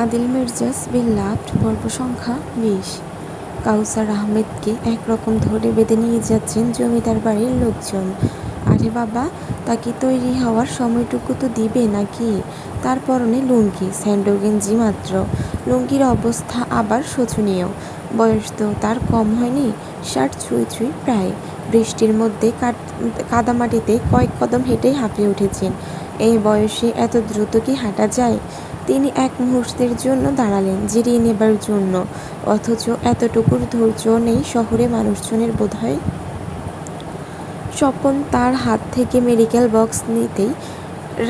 আদিল মির্জাস বিল্লাপ্ট পর্ব সংখ্যা ২০। কাউসার আহমেদকে একরকম ধরে বেঁধে নিয়ে যাচ্ছেন জমিদার বাড়ির লোকজন। আরে বাবা, তাকে তৈরি হওয়ার সময়টুকু তো দিবে নাকি? তার পরনে লুঙ্গি, স্যান্ডো গেঞ্জি মাত্র। লুঙ্গির অবস্থা আবার শোচনীয়। বয়স তো তার কম হয়নি, ৬০ ছুঁই ছুঁই প্রায়। বৃষ্টির মধ্যে কাদামাটিতে কয়েক কদম হেঁটেই হাঁপিয়ে উঠেছেন। এই বয়সে এত দ্রুত কি হাঁটা যায়? তিনি এক মুহূর্তের জন্য দাঁড়ালেন জিরিয়ে নেবার জন্য, অথচ এতটুকুর ধৈর্য নেই শহরে মানুষজনের বোধহয়। স্বপন তার হাত থেকে মেডিকেল বক্স নিতেই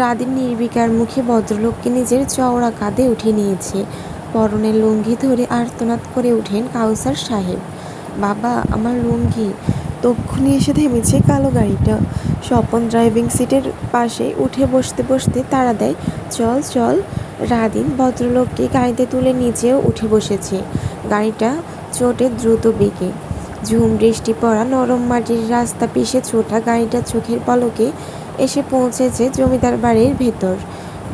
রাদিন নির্বিকার মুখে ভদ্রলোককে নিজের চওড়া কাঁধে উঠিয়ে নিয়েছে। পরনের লুঙ্গি ধরে আর্তনাদ করে ওঠেন কাউসার সাহেব। বাবা, আমার লুঙ্গি! তক্ষুনি এসে থেমেছে কালো গাড়িটা। স্বপন ড্রাইভিং সিটের পাশে উঠে বসতে বসতে তাড়া দেয়, চল চল। রাদিন ভদ্রলোককে গাড়িতে তুলে নিজেও উঠে বসেছে। গাড়িটা চটে দ্রুত বেগে। ঝুম বৃষ্টি পড়া নরম মাটির রাস্তা পিষে ছোটা গাড়িটা চোখের পলকে এসে পৌঁছেছে জমিদার বাড়ির ভেতর।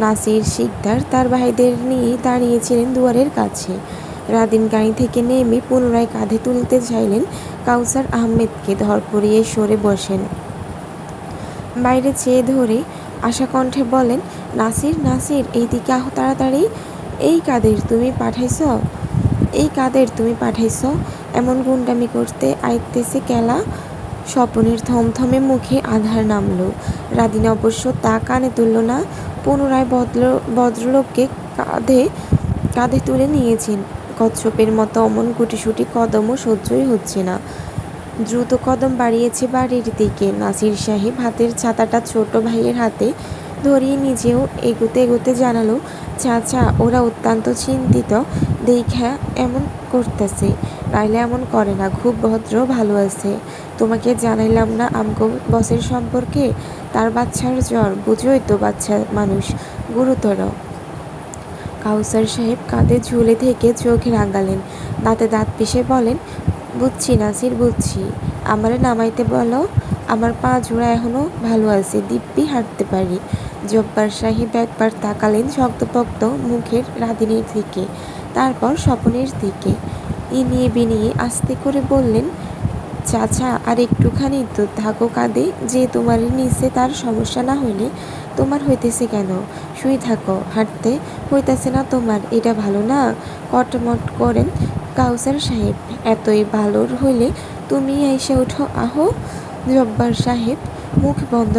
নাসির শিকদার তার ভাইদের নিয়ে দাঁড়িয়েছিলেন দুয়ারের কাছে। রাদিন গাড়ি থেকে নেমে পুনরায় কাঁধে তুলতে চাইলেন কাউসার আহমেদকে, ধরপড়িয়ে সরে বসেন। বাইরে চেয়ে ধরে আশা কণ্ঠে বলেন, নাসির নাসির, এইদিকে আহ তাড়াতাড়ি। এই কাদের তুমি পাঠাইছ এমন গুন্ডামি করতে আইতেছে কেলা? স্বপনের থমথমে মুখে আধার নামল। রাদিন অবশ্য তা কানে তুলল না। পুনরায় ভদ্রলোককে কাঁধে তুলে নিয়েছেন। কচ্ছপের মতো অমন গুটিসুটি কদমও সহ্যই হচ্ছে না। দ্রুত কদম বাড়িয়েছে বাড়ির দিকে। নাসির সাহেব হাতের ছাতাটা ছোট ভাইয়ের হাতে ধরিয়ে নিজেও এগোতে এগোতে জানালো, চাচা, ওরা অত্যন্ত চিন্তিত দেইখা এমন করতেছে, নাইলে এমন করে না। খুব ভদ্র, ভালো আছে। তোমাকে জানাইলাম না আমগো বসের সম্পর্কে? তার বাচ্চার জ্বর, বুঝোই তো, বাচ্চা মানুষ, গুরুতর। কাউসার সাহেব কাঁধে ঝুলে থেকে চোখ রাঙালেন, দাঁতে দাঁত পিষে বলেন, বুঝছি নাসির, বুঝছি। আমারে নামাইতে বলো। আমার পা জোড়া এখনো ভালো আছে, দিব্যি হাঁটতে পারি। জব্বার সাহেব একবার তাকালেন শক্তপোক্ত মুখের রাদিনের দিকে, তারপর স্বপনের দিকে। ইনিয়ে বিনিয়ে আস্তে করে বললেন, চাচা, আর একটুখানি তো থাকো কাঁধে। যে তোমার নিচে তার সমস্যা না হইলে তোমার হইতেছে কেন? শুই থাকো, হাঁটতে হইতেছে না তোমার, এটা ভালো না? কটমট করেন কাউসার সাহেব। এতই ভালোর হইলে তুমি আইসা উঠো, আহো। জব্বার সাহেব মুখ বন্ধ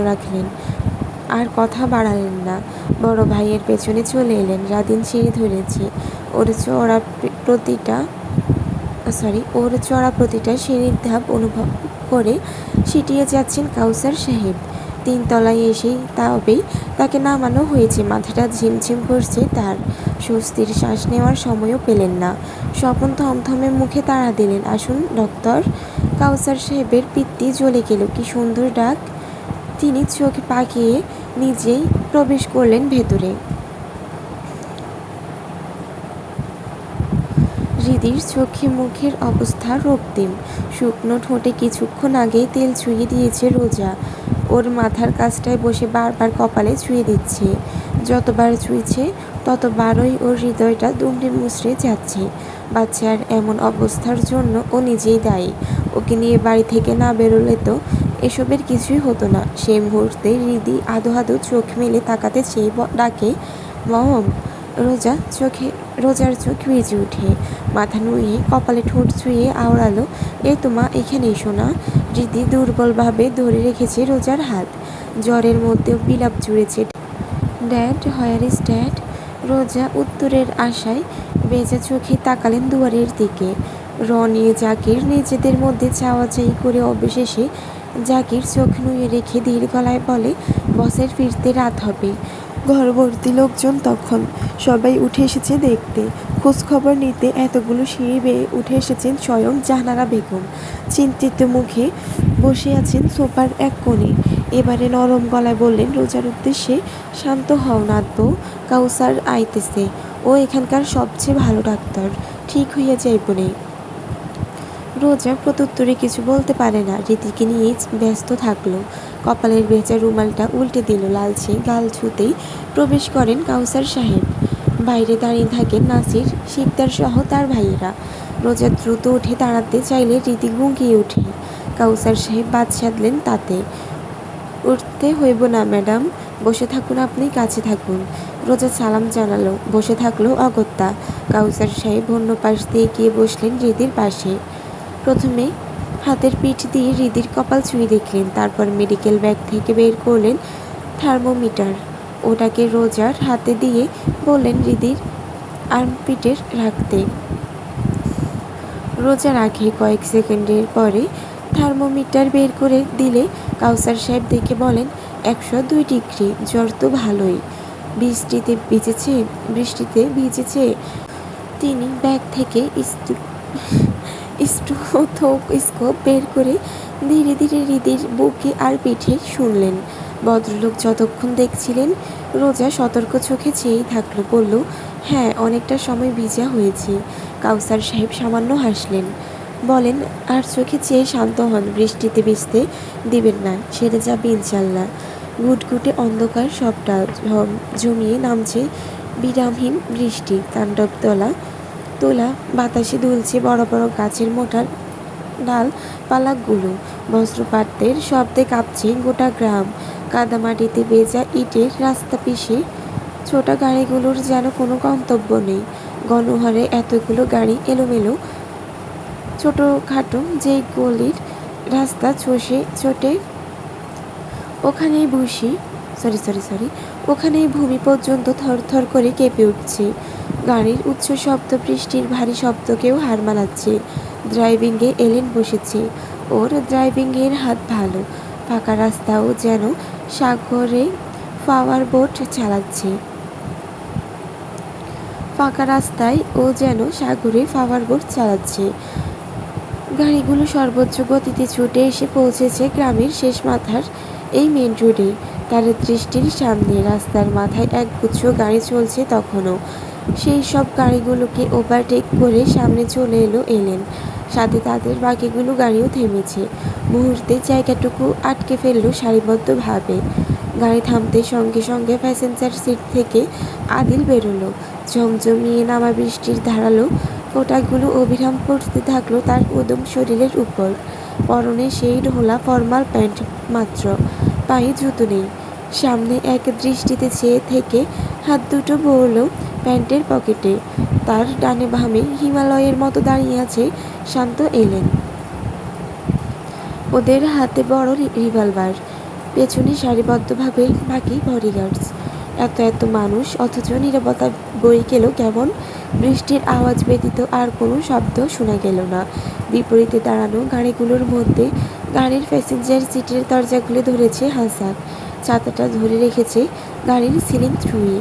রাখলেন, আর কথা বাড়ালেন না। বড় ভাইয়ের পেছনে চলে এলেন। রাদিন সিঁড়ি ধরেছে। ওর চড়া প্রতিটা সিঁড়ির ধাপ অনুভব করে সিটিয়ে যাচ্ছেন কাউসার সাহেব। ৩ তলায় এসেই তবেই তাকে নামানো হয়েছে। মাথাটা ঝিমঝিম করছে তার। স্বস্তির শ্বাস নেওয়ার সময়ও পেলেন না। স্বপন থমথমে মুখে তাড়া দিলেন, আসুন ডক্টর। কাউসার সাহেবের পিত্তি জ্বলে গেল। কি সুন্দর ডাক! তিনি চোখ পাকিয়ে নিজেই প্রবেশ করলেন ভেতরে। হৃদির চোখে মুখের অবস্থা রক্তিম। শুকনো ঠোঁটে কিছুক্ষণ আগেই তেল ছুঁয়ে দিয়েছে রোজা। ওর মাথার কাছটায় বসে বারবার কপালে ছুঁয়ে দিচ্ছে। যতবার ছুঁয়েছে ততবারই ওর হৃদয়টা দুমড়ে মুচড়ে যাচ্ছে। বাচ্চার এমন অবস্থার জন্য ও নিজেই দায়ী। ওকে নিয়ে বাড়ি থেকে না বেরোলে তো এসবের কিছুই হতো না। সেই মুহূর্তে হৃদি আধো আধো চোখ মেলে তাকাতে চেয়ে ডাকে, মম। রোজার চোখ ভিজে উঠে। মাথা নুয়ে কপালে ঠোঁট ছুঁয়ে আওড়ালো, এই তো মা, এখানে এসো না। হৃদি দুর্বলভাবে ধরে রেখেছে রোজার হাত। জ্বরের মধ্যেও বিলাপ জুড়েছে, ড্যাড, হোয়ার ইজ ড্যাড? রোজা উত্তরের আশায় ভেজা চোখে তাকালেন দুয়ারের দিকে। রনি জাকির নিজেদের মধ্যে চাওয়াচাই করে অবশেষে জাকির চোখ নুয়ে রেখে ধীর গলায় বলে, বসের ফিরতে রাত হবে। ঘরভর্তি লোকজন তখন। সবাই উঠে এসেছে দেখতে, খোঁজখবর নিতে। এতগুলো সিঁড়ি বেয়ে উঠে এসেছেন স্বয়ং জাহানারা বেগম। চিন্তিত মুখে বসে আছেন সোফার এক কোণে। এবারে নরম গলায় বললেন রোজার উদ্দেশ্যে, শান্ত হও নাতবউ, কাউসার আইতেছে। ও এখানকার সবচেয়ে ভালো ডাক্তার, ঠিক হইয়া যাইবনে। রোজা প্রত্যুত্তরে কিছু বলতে পারে না, রীতিকে নিয়েই ব্যস্ত থাকলো। কপালের ভেজা রুমালটা উল্টে দিল, লালচে গাল ছুঁতেই প্রবেশ করেন কাউসার সাহেব। বাইরে দাঁড়িয়ে থাকেন নাসির, শিকদার সহ তার ভাইয়েরা। রোজা দ্রুত উঠে দাঁড়াতে চাইলে রীতি গুঁকিয়ে ওঠে। কাউসার সাহেব বাদ সাধলেন তাতে। উঠতে হইব না ম্যাডাম, বসে থাকুন, আপনি কাছে থাকুন। রোজা সালাম জানালো, বসে থাকলো অগত্যা। কাউসার সাহেব অন্য পাশ দিয়ে গিয়ে বসলেন হৃদির পাশে। প্রথমে হাতের পিঠ দিয়ে হৃদির কপাল ছুঁয়ে দেখলেন, তারপর মেডিকেল ব্যাগ থেকে বের করলেন থার্মোমিটার। ওটাকে রোজার হাতে দিয়ে বললেন হৃদির আর্মপিটের রাখতে। রোজা রাখে, কয়েক সেকেন্ডের পরে থার্মোমিটার বের করে দিলে কাউসার সাহেব দেখে বলেন 102 ডিগ্রি। জ্বর তো ভালোই। বৃষ্টিতে ভিজেছে। তিনি ব্যাগ থেকে স্টোথোস্কোপ বের করে ধীরে ধীরে হৃদির বুকে আর পিঠে শুনলেন। ভদ্রলোক যতক্ষণ দেখছিলেন, রোজা সতর্ক চোখে চেয়েই থাকলো। বলল, হ্যাঁ, অনেকটা সময় ভিজা হয়েছে। কাউসার সাহেব সামান্য হাসলেন, বলেন, আর চোখে চেয়ে শান্ত হন, বৃষ্টিতে ভিজতে দিবেন না, সেরে যাবে ইনশাল্লাহ। ঘুটঘুটে অন্ধকার, সবটা জমিয়ে নামছে বিরামহীন বৃষ্টি। তাণ্ডব তোলা বাতাসে দুলছে বড় বড় গাছের মোটা ডালপালাগুলো। বজ্রপাতের শব্দে কাঁপছে গোটা গ্রাম। কাদামাটিতে ভেজা ইটের রাস্তা পিষে ছোটা গাড়িগুলোর যেন কোনো গন্তব্য নেই। গণহারে এতগুলো গাড়ি এলোমেলো। ছোটোখাটো যে গলির রাস্তা ছোটে ওখানেই ভূমি পর্যন্ত থরথর করে কেঁপে উঠছে। গাড়ির উচ্চ শব্দ বৃষ্টির ভারী শব্দকেও হার মানাচ্ছে। ড্রাইভিংয়ে এলেন বসেছে। ওর ড্রাইভিংয়ের হাত ভালো। ফাঁকা রাস্তাও যেন সাগরে পাওয়ার বোট চালাচ্ছে। গাড়িগুলো সর্বোচ্চ গতিতে ছুটে এসে পৌঁছেছে গ্রামের শেষ মাথার এই মেন রোডে। তার দৃষ্টির সামনে রাস্তার মাথায় একগুচ্ছ গাড়ি চলছে তখনও। সেই সব গাড়িগুলোকে ওভারটেক করে সামনে চলে এলেন। সাথে তাদের বাকিগুলো গাড়িও থেমেছে। মুহূর্তে জায়গাটুকু আটকে ফেলল সারিবদ্ধভাবে। গাড়ি থামতে সঙ্গে সঙ্গে প্যাসেঞ্জার সিট থেকে আদিল বেরোলো। ঝমঝমিয়ে নামা বৃষ্টির ধারালো ফোঁটাগুলো অবিরাম পড়তে থাকলো তার উদম শরীরের উপর। পরনে সেই ঢোলা ফরমাল প্যান্ট মাত্র, পায়ে জুতো নেই। সামনে এক দৃষ্টিতে চেয়ে থেকে হাত দুটো ভরল প্যান্টের পকেটে। তার ডানে বামে হিমালয়ের মতো দাঁড়িয়ে আছে শান্ত এলেন। ওদের হাতে বড় রিভলভার, পেছনে সারিবদ্ধভাবে বাকি বডিগার্ডস। এত মানুষ, অথচ নীরবতা বয়ে গেল কেমন। বৃষ্টির আওয়াজ ব্যতীত আর কোনো শব্দ শোনা গেল না। বিপরীতে দাঁড়ানো গাড়িগুলোর মধ্যে গাড়ির প্যাসেঞ্জার সিটের দরজাগুলো ধরেছে হাসান। ছাতাটা ধরে রেখেছে গাড়ির সিলিং ছুঁয়ে।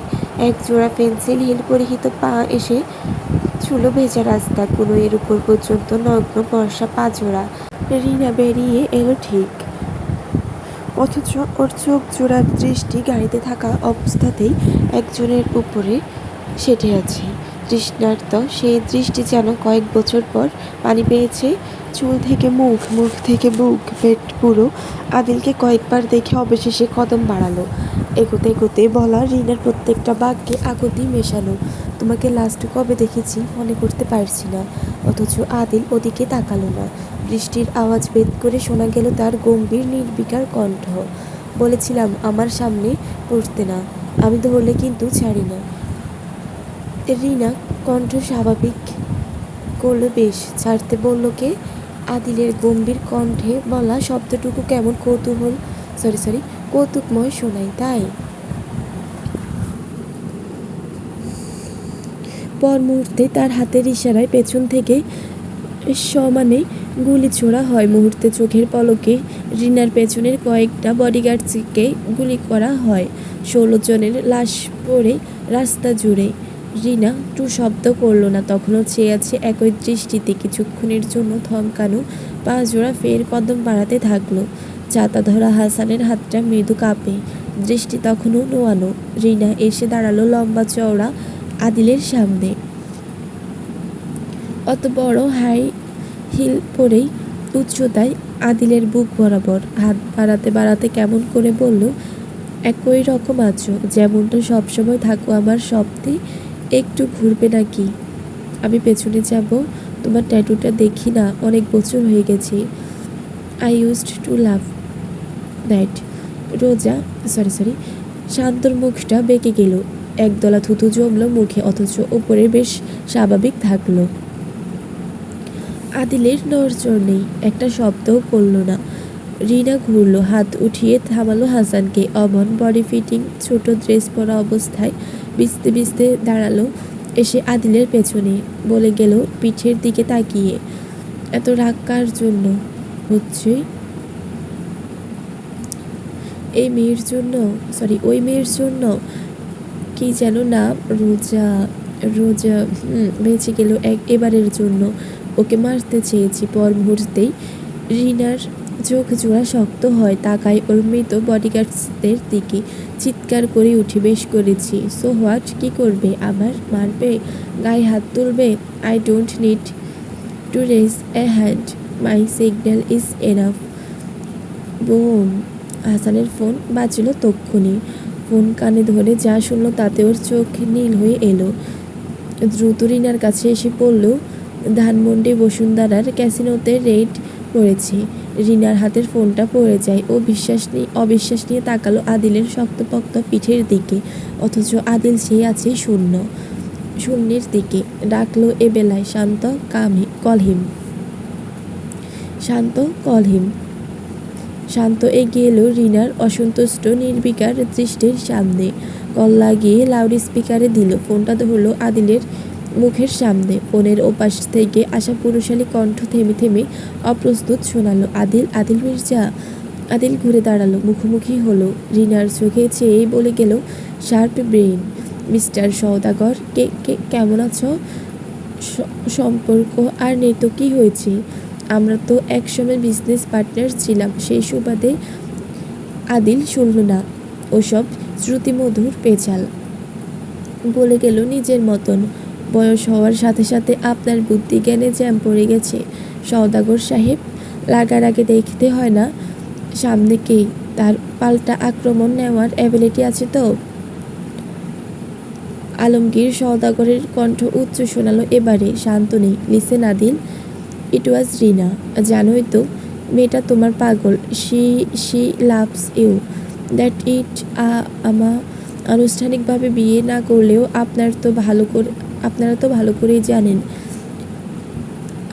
এক জোড়া পেন্সিল হিল পরিহিত পা এসে ছুলো ভেজা রাস্তা। এর উপর পর্যন্ত নগ্ন বর্ষা পা জোড়া। রিনা বেরিয়ে এলো ঠিক, অথচ ওর চোখ জোড়া দৃষ্টি গাড়িতে থাকা অবস্থাতেই একজনের উপরে সেটে আছে। তৃষ্ণার্ত সেই দৃষ্টি যেন কয়েক বছর পর পানি পেয়েছে। চুল থেকে মুখ, মুখ থেকে বুক, পেট পুরো। আদিলকে কয়েকবার দেখে অবশেষে কদম বাড়ালো। এগোতে এগোতে বলা রিনার প্রত্যেকটা বাক্যে আকুতি মেশানো। তোমাকে লাস্ট কবে দেখেছি মনে করতে পারছি না। অথচ আদিল ওদিকে তাকালো না। বৃষ্টির আওয়াজ ভেদ করে শোনা গেল তার গম্ভীর নির্বিকার কণ্ঠ। বলেছিলাম আমার সামনে পড়তে না, আমি ধরলে কিন্তু ছাড়ি না। রিনা কণ্ঠ স্বাভাবিক করলো বেশ। ছাড়তে বলল কে? আদিলের গম্ভীর কণ্ঠে বলা শব্দটুকু কেমন কৌতুকময় শোনায়, তাই। পর মুহূর্তে তার হাতের ইশারায় পেছন থেকে সমানে গুলি ছোড়া হয়। মুহূর্তে চোখের পলকে রিনার পেছনের কয়েকটা বডিগার্ডকে গুলি করা হয়। 16 জনের লাশ পড়ে রাস্তা জুড়ে। রিনা টু শব্দ করল না, তখনও চেয়ে আছে একই দৃষ্টিতে। কিছুক্ষণের জন্য থমকানো পা জোড়া ফের কদম বাড়াতে থাকলো। ছাতা ধরা হাসানের হাতটা মৃদু কাঁপে, দৃষ্টি তখনও নোয়ানো। রিনা এসে দাঁড়ালো লম্বা চওড়া আদিলের সামনে। অত বড় হিল পরেই উচ্চতায় আদিলের বুক বরাবর হাত বাড়াতে বাড়াতে কেমন করে বলল, একই রকম আছো, যেমনটা সবসময় থাকো আমার স্বপ্নে, একটু ঘুরবে নাকি? আমি পেছনে যাব, তোমার ট্যাটুটা দেখি না, অনেক বছর হয়ে গেছে। I used to love that. রোজা সরি শান্তর মুখটা বেঁকে গেল, একদলা থুতু জমলো মুখে, অথচ ওপরে বেশ স্বাভাবিক থাকলো। আদিলের নড়চড় নেই, একটা শব্দও করল না। রিনা ঘুরল, হাত উঠিয়ে থামালো হাসানকে। অমন বডি ফিটিং ছোট ড্রেস পরা অবস্থায় ভিজতে ভিজতে দাঁড়ালো এসে আদিলের পেছনে, বলে গেল পিঠের দিকে তাকিয়ে, এত রাগ কার জন্য হচ্ছে? ওই মেয়ের জন্য। কি যেন নাম? রোজা। রোজা বেঁচে গেল এবারের জন্য। ওকে মারতে চেয়েছি। পর মুহূর্তেই রিনার চোখ জোড়া শক্ত হয়, তাকায় ওর মৃত বডিগার্ডসদের দিকে, চিৎকার করে উঠে, বেশ করেছি। So what? কি করবে? আবার মারবে? গায়ে হাত তুলবে? I don't need to raise a hand, my signal is enough. Boom! হাসানের ফোন বাজল তক্ষুনি। ফোন কানে ধরে যা শুনল তাতে ওর চোখ নীল হয়ে এলো। দ্রুত রিনার কাছে এসে পড়ল, ধানমন্ডি বসুন্ধরার ক্যাসিনোতে রেড পড়েছে। রিনার হাতের ফোনটা পড়ে যায়। ও অবিশ্বাস নিয়ে তাকালো আদিলের শক্তপোক্ত পিঠের দিকে, অথচ আদিল সেই আছে শূন্যের দিকে। ডাকলো এ বেলায়, শান্ত কল হিম। শান্ত এগিয়ে এলো রিনার অসন্তুষ্ট নির্বিকার দৃষ্টির সামনে। কল লাগিয়ে লাউড স্পিকারে দিল। ফোনটা ধরল আদিলের মুখের সামনে। ফোনের ওপাশ থেকে আসা পুরুষালী কণ্ঠ থেমে থেমে অপ্রস্তুত শোনালো, আদিল মির্জা। আদিল ঘুরে দাঁড়ালো, মুখোমুখি হলো। রিনার চোখে চেয়েই বলে গেল, শার্প ব্রেইন মিস্টার সওদাগর, কেমন আছো? সম্পর্ক আর নেই তো কি হয়েছে? আমরা তো একসময় বিজনেস পার্টনার ছিলাম। সেই সুবাদে। আদিল শুনল না ওসব শ্রুতিমধুর পেঁচাল, বলে গেল নিজের মতন। বয়স হওয়ার সাথে সাথে আপনার বুদ্ধি জ্ঞানে জ্যাম পড়ে গেছে সওদাগর সাহেব। লাগার আগে দেখতে হয় না সামনে কে, তার পাল্টা আক্রমণ নেওয়ার অ্যাবিলিটি আছে তো। আলমগীর সওদাগরের কণ্ঠ উচ্চ শোনালো এবারে। শান্ত নেই। Listen Adil, it was Rina. জানোই তো মেয়েটা তোমার পাগল। She loves you. That it. আনুষ্ঠানিকভাবে বিয়ে না করলেও আপনারা তো ভালো করেই জানেন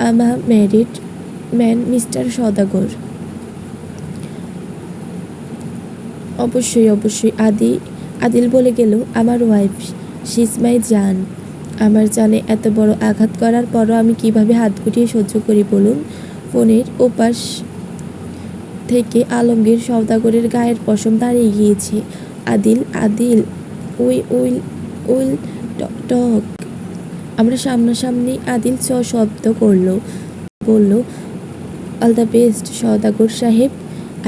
আমা ম্যারিড ম্যান মিস্টার সওদাগর। অবশ্যই আদিল বলে গেল, আমার ওয়াইফ, শি ইজ মাই জান। আমার জানে এত বড় আঘাত করার পরও আমি কিভাবে হাত গুটিয়ে সহ্য করি বলুন? ফোনের ওপাশ থেকে আলমগীর সওদাগরের গায়ের পশম দাঁড়িয়ে গিয়েছে। Adil will talk. আমরা সামনাসামনি। আদিল শব্দ বলল, অল দ্য বেস্ট সওদাগর সাহেব,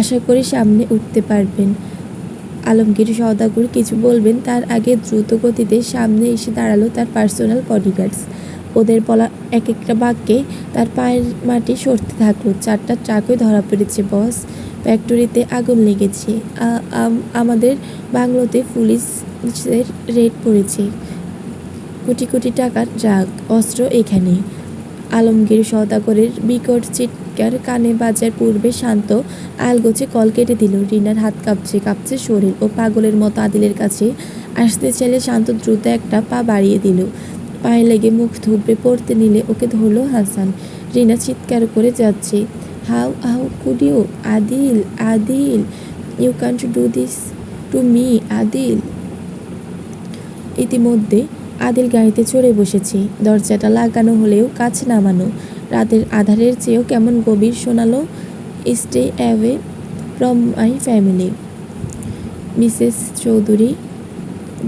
আশা করি সামনে উঠতে পারবেন। আলমগীর সওদাগর কিছু বলবেন তার আগে দ্রুত গতিতে সামনে এসে দাঁড়ালো তার পার্সোনাল বডিগার্ডস। ওদের বলা এক একটা বাক্যে তার পায়ের মাটি সরতে থাকলো। 4টা ট্রাকই ধরা পড়েছে বস। ফ্যাক্টরিতে আগুন লেগেছে। আমাদের বাংলোতে পুলিশের রেড পড়েছে। কোটি কোটি টাকার ড্রাগ, অস্ত্র এখানে। আলমগীর সওদাগরের বিকট চিৎকার কানে বাজার পূর্বে শান্ত আলগোছে কল কেটে দিল। রিনার হাত কাঁপছে শরীর। ও পাগলের মতো আদিলের কাছে আসতে চাইলে শান্ত দ্রুত একটা পা বাড়িয়ে দিল। পায়ে লেগে মুখ থুবড়ে পড়তে নিলে ওকে ধরলো হাসান। রিনা চিৎকার করে যাচ্ছে, how could you? Adil, you can't do this to me Adil. ইতিমধ্যে আদিল গাড়িতে চড়ে বসেছে। দরজাটা লাগানো হলেও কাছ নামানো। রাতের আধারের চেয়েও কেমন গভীর শোনালো, stay away from my family Mrs Chowdhury,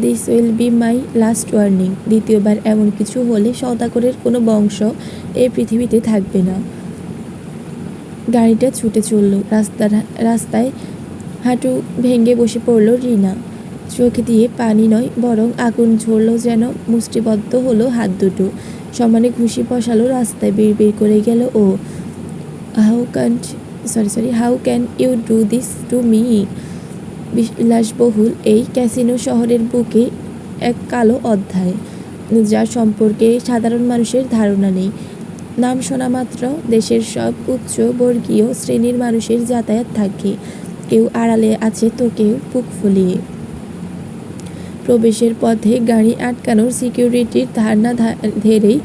this will be my last warning. দ্বিতীয়বার এমন কিছু হলে সওদাগরের কোনো বংশ এই পৃথিবীতে থাকবে না। গাড়িটা ছুটে চলল। রাস্তায় হাঁটু ভেঙে বসে পড়ল রিনা। চোখ দিয়ে পানি নয় বরং আগুন ঝরল যেন। মুষ্টিবদ্ধ হলো হাত দুটো। সমানে ঘুষি বসালো রাস্তায়। বিড়বিড় করে গেল ও, how can you do this to me. বিলাসবহুল এই ক্যাসিনো শহরের বুকে এক কালো অধ্যায়, যার সম্পর্কে সাধারণ মানুষের ধারণা নেই। নাম শোনা মাত্র দেশের সব উচ্চ বর্গীয় শ্রেণীর মানুষের যাতায়াত থাকে। কেউ আড়ালে আছে তো কেউ বুক ফুলিয়ে। প্রবেশের পথে গাড়ি আটকানোর সিকিউরিটির ধারণা ধরেই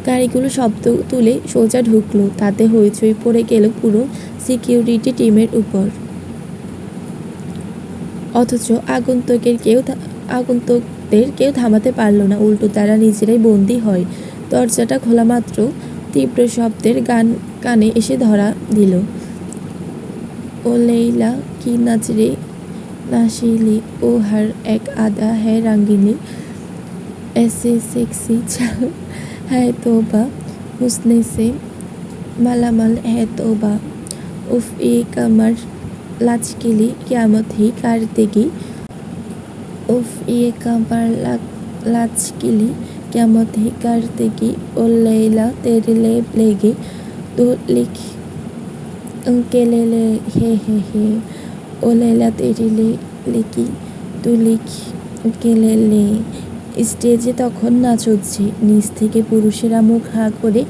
গাড়িগুলো শব্দ তুলে সোজা ঢুকলো। তাতে হইচই পড়ে গেল পুরো সিকিউরিটি টিমের উপর। অথচ আগন্তুকদের কেউ থামাতে পারল না, উল্টো তারা নিজেরাই বন্দী হয়। দরজাটা খোলা মাত্র তীব্র শব্দের গান কানে এসে ধরা দিল। ও লেইলা কি নাচরে নাশিলি, ও হার এক আদা হ্যাঁ রাঙ্গিনী, ऐसे सेक्सी चल है तौबा, हुस्न से मालामाल है तौबा, उफ ये कमर लचकीली क़यामत ही कर देगी, उफ ये कमर लचकीली क़यामत ही कर देगी, ओ लैला तेरे लेब लेगी तो लिख के ले हे, ओ लैला तेरे ले लेगी तो लिख के ले। স্টেজে তখন নাচ হচ্ছে। নিচ থেকে পুরুষেরা মুখ হাঁ করে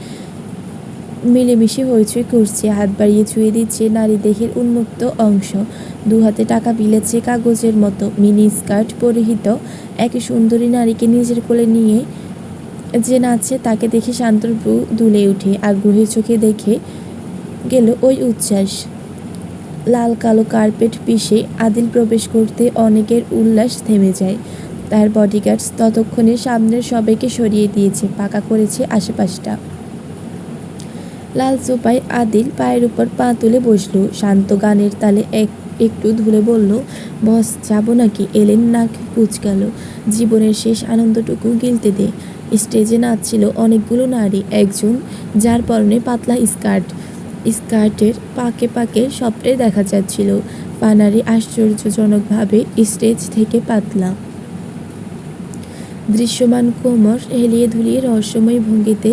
মিলেমিশে হইচই করছে, হাত বাড়িয়ে ছুঁয়ে দিচ্ছে নারী দেহের উন্মুক্ত অংশ। দু হাতে টাকা বিলেছে কাগজের মতো। মিনি স্কার্ট পরিহিত এক সুন্দরী নারীকে নিজের কোলে নিয়ে যে নাচছে তাকে দেখে শান্তর ভ্রু দুলে ওঠে। আগ্রহী চোখে দেখে গেল ওই উচ্ছ্বাস। লাল কালো কার্পেট পিষে আদিল প্রবেশ করতে অনেকের উল্লাস থেমে যায়। তার বডিগার্ডস ততক্ষণে সামনের সবাইকে সরিয়ে দিয়েছে, পাকা করেছে আশেপাশটা। লাল সোফায় আদিল পায়ের উপর পা তুলে বসলো। শান্ত গানের তালে একটু ধুলে বলল, বস যাবো নাকি? এলেন নাক কুচকাল। জীবনের শেষ আনন্দটুকু গিলতে দে। স্টেজে নাচছিল অনেকগুলো নারী। একজন যার পরনে পাতলা স্কার্টের পাকে পাকে সবটাই দেখা যাচ্ছিল। পানারি আশ্চর্যজনকভাবে স্টেজ থেকে পাতলা। দৃশ্যমান কোমর হেলিয়ে ধুলিয়ে রহস্যময় ভঙ্গিতে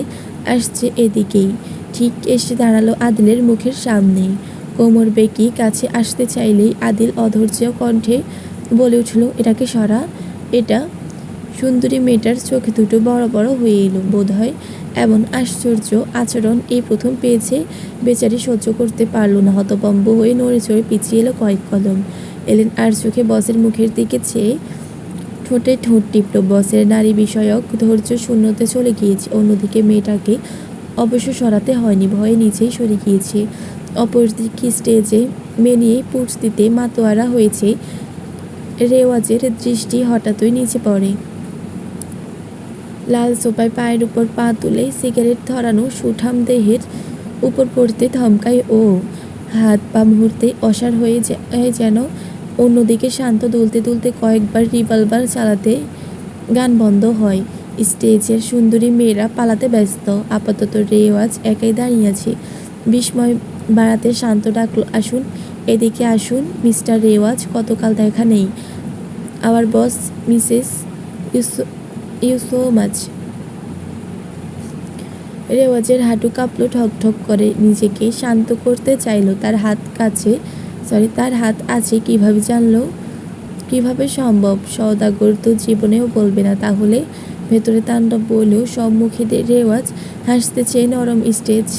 আসছে এদিকেই। ঠিক এসে দাঁড়ালো আদিলের মুখের সামনেই। কোমর বেঁকিয়ে কাছে আসতে চাইলেই আদিল অধৈর্য কণ্ঠে বলে উঠল, এটাকে সরা। এটা সুন্দরী মেয়েটার চোখে দুটো বড় বড় হয়ে এলো। বোধহয় এমন আশ্চর্য আচরণ এই প্রথম পেয়েছে। বেচারি সহ্য করতে পারল না, হতভম্ব হয়ে নড়ে চড়ে পিছিয়ে এলো কয়েক কদম। এলেন আর চোখে বসের মুখের দিকে চেয়ে ঠোঁটে ঠোঁট টিপল। বসের নারী বিষয়ক ধৈর্য শূন্যতে চলে গিয়েছে। অন্যদিকে মেয়েটাকে অবশ্য সরাতে হয়নি, ভয়ে নিচেই সরে গিয়েছে। অপরদিকে স্টেজে মেয়ে নিয়ে পুশ দিতে মাতোয়ারা হয়েছে। রেওয়াজের দৃষ্টি হঠাৎই নিচে পড়ে। লাল সোফায় পায়ের উপর পা তুলে সিগারেট ধরানো সুঠাম দেহের উপর পড়তে থমকায় ও। হাত পা মুহূর্তে অসাড় হয়ে যায় যেন। অন্যদিকে শান্ত দুলতে দুলতে কয়েকবার রিভলভার চালাতে গান বন্ধ হয়। স্টেজের সুন্দরী মেয়েরা পালাতে ব্যস্ত। আপাতত রেওয়াজ একাই দাঁড়িয়ে আছে। বিস্ময় বাড়াতে শান্ত ডাকলো, আসুন এদিকে আসুন মিস্টার রেওয়াজ, কতকাল দেখা নেই। Our boss misses you so much. রেওয়াজের হাঁটু কাঁপলো, ঠক ঠক করে। নিজেকে শান্ত করতে চাইলো। তার হাত আছে কিভাবে জানলো? কিভাবে সম্ভব? সওদাগর তো জীবনেও বলবে না। তাহলে ভেতরে তাণ্ডব বলেও সম্মুখে রেওয়াজ হাসতে চেয়ে নরম স্টেজ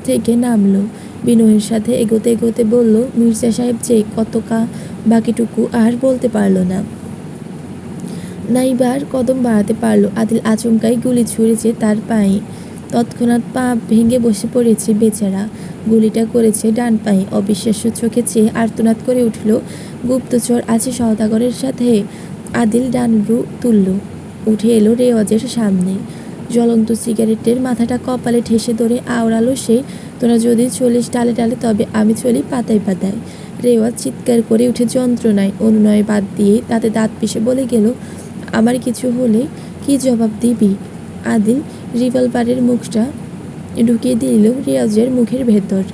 থেকে নামলো। বিনয়ের সাথে এগোতে এগোতে বলল, মির্জা সাহেব যে বাকিটুকু আর বলতে পারল না। নাইবার কদম বাড়াতে পারল। আদিল আচমকাই গুলি ছুঁড়েছে তার পায়ে। তৎক্ষণাৎ পা ভেঙে বসে পড়েছে বেচারা। গুলিটা করেছে ডান পায়ে। অবিশ্বাস্য চোখে চেয়ে আর্তনাদ করে উঠল, গুপ্তচর আছে সওদাগরের সাথে। আদিল ডান ভ্রু তুলল, উঠে এলো রেওয়াজের সামনে। জ্বলন্ত সিগারেটের মাথাটা কপালে ঠেসে ধরে আওড়ালো সে, তোরা যদি চলিস ডালে ডালে তবে আমি চলি পাতায় পাতায়। রেওয়াজ চিৎকার করে উঠে যন্ত্রণায় অনুনয় বাদ দিয়ে তাতে দাঁত পিষে বলে গেল, আমার কিছু হলে কি জবাব দিবি? আদিল রিভলভারের মুখটা ঢুকিয়ে দিল রেওয়াজের মুখের ভেতর।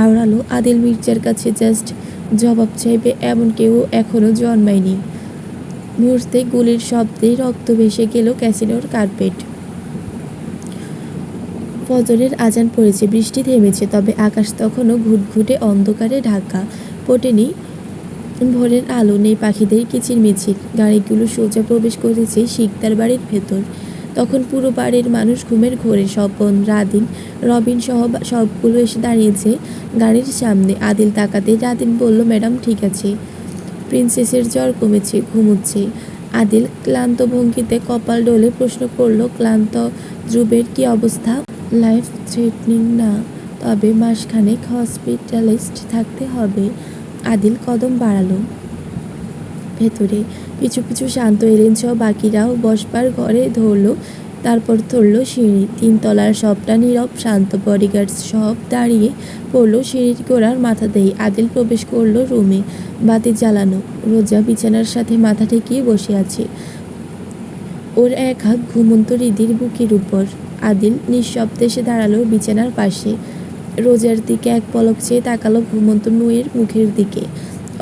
আওড়ালো, আদিল মির্জার কাছে জাস্ট জবাব চাইবে এমন কেউ এখনো জন্মায়নি। মুহূর্তে গুলির শব্দে রক্ত ভেসে গেল ক্যাসিনোর কার্পেট। ফজরের আজান পড়েছে, বৃষ্টি থেমেছে, তবে আকাশ তখনও ঘুটঘুটে অন্ধকারে ঢাকা। পটেনি ভোরের আলো, নেই পাখিদের কিচিরমিচির। গাড়িগুলো সোজা প্রবেশ করেছে শিকদার বাড়ির ভেতর। তখন পুরো বাড়ির মানুষ ঘুমের ঘোরে। স্বপন, রাদিন, রবিন সহ সবগুলো এসে দাঁড়িয়েছে গাড়ির সামনে। আদিল তাকাতে রাদিন বলল, ম্যাডাম ঠিক আছে, প্রিন্সেসের জ্বর কমেছে, ঘুমোচ্ছে। আদিল ক্লান্ত ভঙ্গিতে কপাল ডলে প্রশ্ন করল, ক্লান্ত ধ্রুবের কি অবস্থা? লাইফ থ্রেটনিং না, তবে মাসখানেক হসপিটালিস্ট থাকতে হবে। আদিল কদম বাড়ালো ভেতরে। পিছু পিছু শান্ত এলেন সহ বাকিরাও বসবার ঘরে ধরল। তারপর ধরল সিঁড়ি। 3 তলার সবটা নীরব শান্ত। বডিগার্ডস সব দাঁড়িয়ে পড়লো সিঁড়ির গোড়ার মাথাতেই। আদিল প্রবেশ করলো রুমে। বাতি জ্বালানো। রোজা বিছানার সাথে মাথা ঠেকিয়ে বসে আছে। ওর এক হাত ঘুমন্ত হৃদির বুকের উপর। আদিল নিঃশব্দে এসে দাঁড়ালো বিছানার পাশে। রোজার দিকে এক পলক চেয়ে তাকালো ঘুমন্ত নুয়ের মুখের দিকে।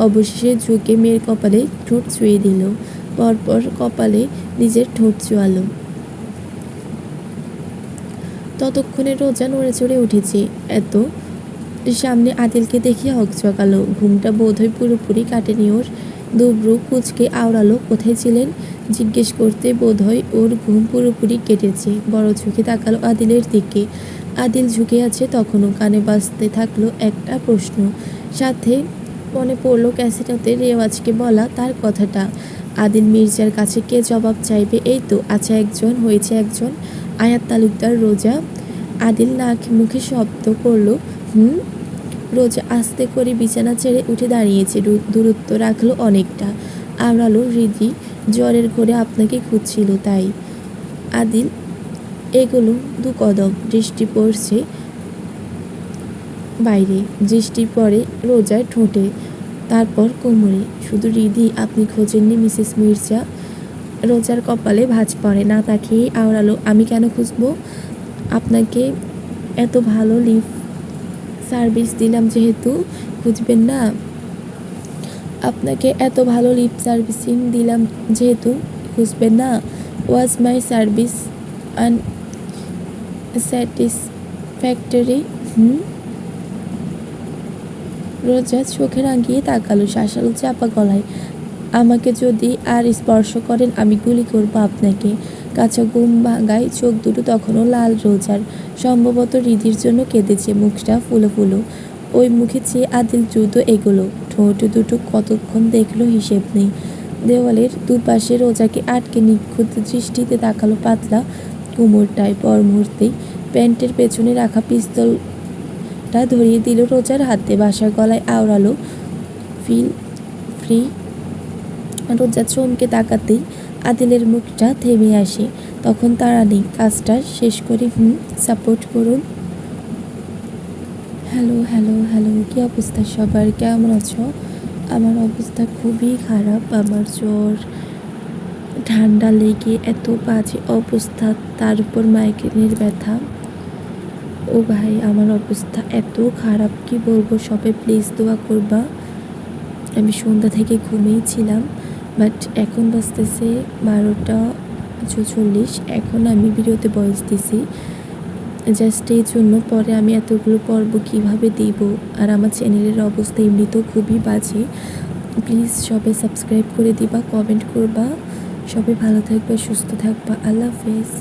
অবশেষে ঝুঁকে মেয়ের কপালে ঠোঁট ছুঁয়ে দিল। পরপর কপালে নিজের ঠোঁট চোয়ালো। ততক্ষণে রোজা নড়ে চড়ে উঠেছে। এত সামনে আদিলকে দেখিয়ে হকচকালো। ঘুমটা বোধহয় পুরোপুরি কাটেনি ওর। দুব্রু কুচকে আওড়ালো, কোথায় ছিলেন জিজ্ঞেস করতে বোধহয় ওর ঘুম পুরোপুরি কেটেছে। বড় চোখে তাকালো আদিলের দিকে। আদিল ঝুঁকে আছে তখনও। কানে বাজতে থাকলো একটা প্রশ্ন। সাথে মনে পড়ল ক্যাসেটাতে রেওয়াজকে বলা তার কথাটা। আদিল মির্জার কাছে কে জবাব চাইবে? এই তো আছে একজন, হয়েছে একজন। আয়াত তালুকদার। রোজা। আদিল নাক মুখে শব্দ করলো, হুম। রোজা আস্তে করে বিছানা ছেড়ে উঠে দাঁড়িয়েছে। দূরত্ব রাখলো অনেকটা। আওড়ালো, হৃদি জ্বরের ঘরে আপনাকে খুঁজছিল তাই। আদিল এগুলো 2 কদম। দৃষ্টি পড়ছে বাইরে। দৃষ্টি পড়ে রোজার ঠোঁটে, তারপর কোমরে। শুধু হৃদি, আপনি খোঁজেননি মিসেস মির্জা? রোজার কপালে ভাঁজ পড়ে। না তাকিয়ে আওড়ালো, আমি কেন খুঁজবো? আপনাকে এত ভালো লিফট সার্ভিস দিলাম যেহেতু খুঁজবেন না? আপনাকে এত ভালো লিফট সার্ভিসিং দিলাম যেহেতু খুঁজবেন না? ওয়াজ মাই সার্ভিস আনস্যাটিসফ্যাক্টরি? রোজা চোখে রাঙিয়ে তাকালো শাসালো চাপা গলায়, আমাকে যদি আর স্পর্শ করেন আমি গুলি করব আপনাকে। কাঁচা ঘুম ভাঙায় চোখ দুটো তখনও লাল রোজার। সম্ভবত হৃদির জন্য কেঁদেছে। মুখটা ফুলো ফুলো। ওই মুখে চেয়ে আদিল দ্রুত এগোলো। ঠোঁট দুটো কতক্ষণ দেখলো হিসেব নেই। দেওয়ালের দুপাশে রোজাকে আটকে নিখুঁত দৃষ্টিতে তাকালো পাতলা কোমরটায়। পর মুহূর্তেই প্যান্টের পেছনে রাখা পিস্তলটা ধরিয়ে দিল রোজার হাতে। বাসার গলায় আওড়ালো, ফিল ফ্রি। রোজা চমকে তাকাতেই আদিলের মুখটা থেমে আসে। তখন তাড়া নেই, কাজটা শেষ করে সাপোর্ট করুন। হ্যালো হ্যালো হ্যালো, কী অবস্থা সবার? কেমন আছো? আমার অবস্থা খুবই খারাপ। আমার জ্বর, ঠান্ডা লেগে এত বাজে অবস্থা, তার উপর মাইগ্রেনের ব্যথা। ও ভাই, আমার অবস্থা এত খারাপ, কি বলবো। সবাই প্লিজ দোয়া করবা। আমি সন্ধ্যা থেকে ঘুমিয়েছিলাম, বাট এখন বাজতেছে 12:44। এখন আমি ভিডিওতে ভয়েস দিছি জাস্ট এই জন্য। পরে আমি এতগুলো পর্ব কীভাবে দিব? আর আমার চ্যানেলের অবস্থা এমনিতেও খুবই বাজে। প্লিজ সবাই সাবস্ক্রাইব করে দিবা, কমেন্ট করবা। সবাই ভালো থাকবা, সুস্থ থাকবা। আল্লাহ হাফেজ।